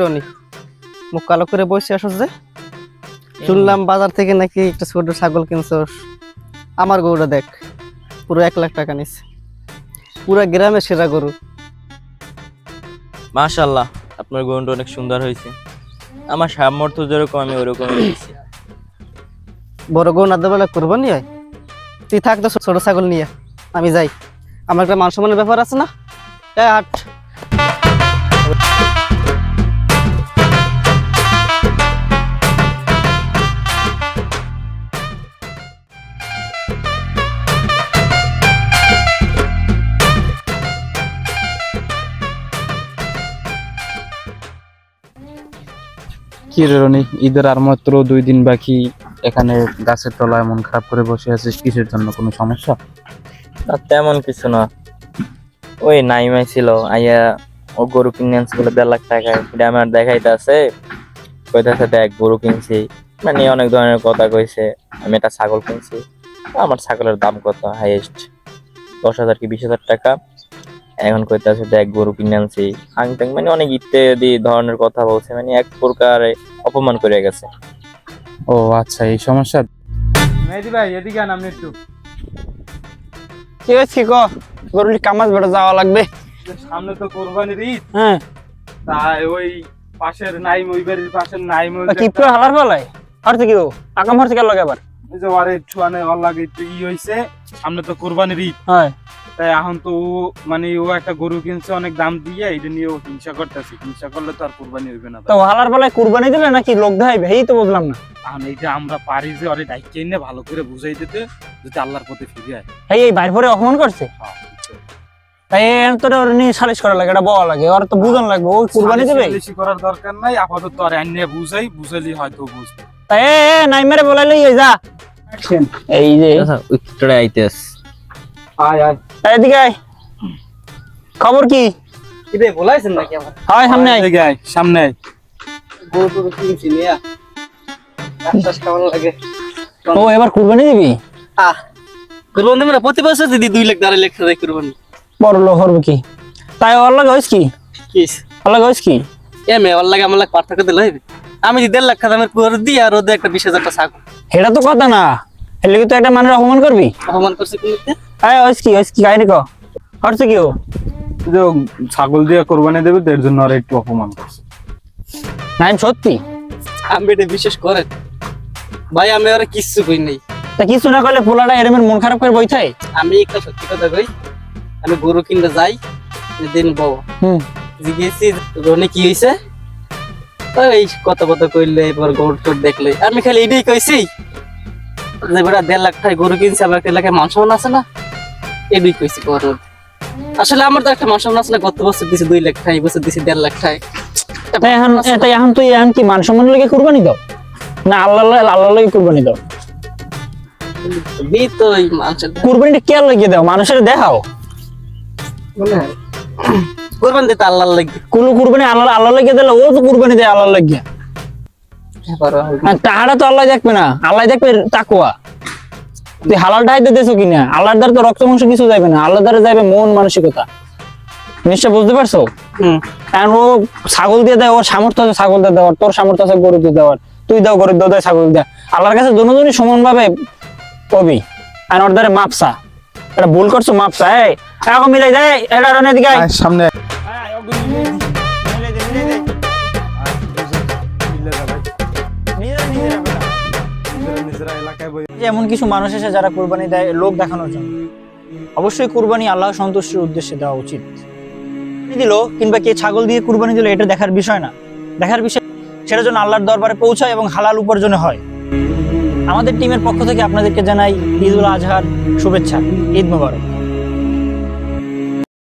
রনি মুখ কালো করে বসে আসছ যে? শুনলাম বাজার থেকে নাকি একটা ছোট ছাগল কিনছস। আমার গরুটা দেখ, পুরো 1 লাখ টাকা নিছে, পুরো গ্রামের সেরা গরু। মাশাআল্লাহ, আপনার গরুটা অনেক সুন্দর হয়েছে। আমার সামর্থ্য যেরকম আমি ওরকমই দিয়েছি। বড় গরু না দেবেলা কুরবানি হয়, তুই থাক তো ছোট ছাগল নিয়ে, আমি যাই। আমার একটা মান সম্মানের ব্যাপার আছে না। হাট। কি রে রনি, ঈদের আর মাত্র 2 দিন বাকি, এখানে গাছের তলায় মন খারাপ করে বসে আছিস কিসের জন্য? কোনো সমস্যা? আর তেমন কিছু না, ওই নাইমাই ছিল আইয়া ও গরু কিনে আনছে বলে 1.5 লাখ টাকা, এটা আমার দেখাইতে আছে। কইতাছে দেখ গরু কিনছি, মানে অনেক ধরনের কথা কইছে। আমি একটা ছাগল কিনছি, আমার ছাগলের দাম কত, হাইয়েস্ট 10,000 কি 20,000 টাকা। এখন কইতাছে দেখ গরু কিনে আনছি, আংটাং মানে অনেক ইত্যাদি ধরনের কথা বলছে, মানে এক প্রকার অপমান করে গেছে। ও আচ্ছা, এই সমস্যা। মেহেদি ভাই এদিকে আন, আপনি একটু। কি হয়েছে ক? গরুলি কামাজ বেড়া যাওয়া লাগবে। সামনে তো কোরবানির ঈদ, হ্যাঁ, তাই ওই পাশের নাইম, ওই বাড়ির পাশের নাইম, কি পুরো হালার ফেলায় আর কি ও আকাম হচ্ছে কেন লাগে আবার? ওই যে ওর একটু মানে ওর লাগে একটু হয়েছে, সামনে তো কোরবানির ঈদ। হ্যাঁ, তাই এখন তো ও মানে ও একটা গরু কিনছে অনেক দাম দিয়ে, এটা নিয়ে ও হিংসা করতেছে। হিংসা করলে তো আর কোরবানি হইবে না। তো হালার ফেলায় কুরবানি দিলে নাকি লোক দেখাইবে, এই তো বুঝলাম না। এখন এইটা আমরা পারি যে ওরে ডাইকে এনে ভালো করে বুঝাই দিতে, যদি আল্লাহর পথে ফিরে আসে। এই বাইর পরে অপমান করছে, তাই তোর ওর নিয়ে সালিশ করা লাগে, এটা বলা লাগে, ওর তো বুঝন লাগবে, ও কুরবানি দেবে। বেশি করার দরকার নাই, আপাতত আর এনে বুঝাই, বুঝালি হয়তো বুঝবে। তাই নাই মেরে বলাইলে যা। এই যে উত্তরে আইতেস আয় আয় এদিকে আয়। খবর কি? কি রে বলাইছেন নাকি আমার? হয় সামনে আয়। এদিকে আয়, সামনে আয়। গরু টরু কিনছি নিয়া চাষ কেমন লাগে? ও এবার কুরবানি দিবি? কুরবানি দেবে না? প্রতি বছর দিদি 2 লাখ 2.5 লাখ টাকা কুরবানি। বড় লোক হবে কি? তাই ওর লাগে হইস কি? কিস ওর লাগে হইস কি? এমে ওর লাগে আমার লাগে পার্থক্য দিলে হইবে? আমি যদি 1.5 লাখ দামের কুরবানি দিই আর ওদের একটা 20,000 টাকা ছাগল, এটা তো কথা না, এর লাগি তো একটা মানুষ অপমান করবি। অপমান করছে কোনতে? আয় হইস কি কাহিনী ক? হচ্ছে কি ও? যে ও ছাগল দিয়ে কোরবানি দেবে, এর জন্য আর একটু অপমান করছে। নাই সত্যি? আমি এটা বিশেষ করেন ভাই, আমি আর কিচ্ছু কই নাই। তা কিছু না করলে পোলাটা এরমের মন খারাপ করে বই থাকে। আমি একটা সত্যি কথা কই, আমি গরু কিনতে যাই দিন বউ জিজ্ঞেসি রনি কি হয়েছে, এই কত কইলে এবার গরু টর দেখলে আমি খালি এটাই কইছি যে বেটা 1.5 লাখ টাকা গরু কিনছে, আমার একটা এলাকায় মান সম্মান আছে না, এটাই কইছি। আসলে আমার তো একটা মান সম্মান আছে না, গত বছর দিছি 2 লাখ টাকা, এই বছর দিছি 1.5 লাখ টাকা। এখন তুই এখন কি মান সম্মান লেগে কুরবানি দাও না আল্লাহ লাগে কুরবানি দাও? দিই তো এই মানুষের কুরবানিটা কে লাগিয়ে দাও? মানুষের দেখাও। মনে হয় কোরবানি দিতে আল্লাহর লাগবে। কুলু কুরবানি আল্লাহ লাগিয়ে দিলে ও তো কুরবানি দেয় আল্লাহ লাগিয়ে। টাকাটা তো আল্লাহ দেখবে না, আল্লাহ দেখবে তাকওয়া। তুই হালালটা হাইতে দেছো কিনা, আল্লাহর দ্বারা তো রক্ত মাংস কিছু যাবে না, আল্লাহর দ্বারা যাবে মন মানসিকতা। জিনিসটা বুঝতে পারছো? কারণ ও ছাগল দিয়ে দেয়, ওর সামর্থ্য আছে ছাগল দিয়ে দেওয়ার, তোর সামর্থ্য আছে গরু দিয়ে দেওয়ার, তুই দাও গরু দাও, ছাগল দেয়। আল্লাহর কাছে দুজনই সমান ভাবে কবি, আর ওর দ্বারা মাপসা। এটা ভুল করছো, মাপসা। এই এখন মিলাই যায়, এটা রানের দিকে সামনে এমন কিছু মানুষ এসে যারা কুরবানি দেয় লোক দেখানোর জন্য। অবশ্যই কুরবানি আল্লাহ সন্তুষ্টির উদ্দেশ্যে দেওয়া উচিত। দিল কিংবা কে ছাগল দিয়ে কুরবানি দিল এটা দেখার বিষয় না, দেখার বিষয় সেটা যেন আল্লাহর দরবারে পৌঁছায় এবং হালাল উপার্জনে হয়। আমাদের টিমের পক্ষ থেকে আপনাদেরকে জানাই ঈদুল আজহার শুভেচ্ছা। ঈদ মোবারক।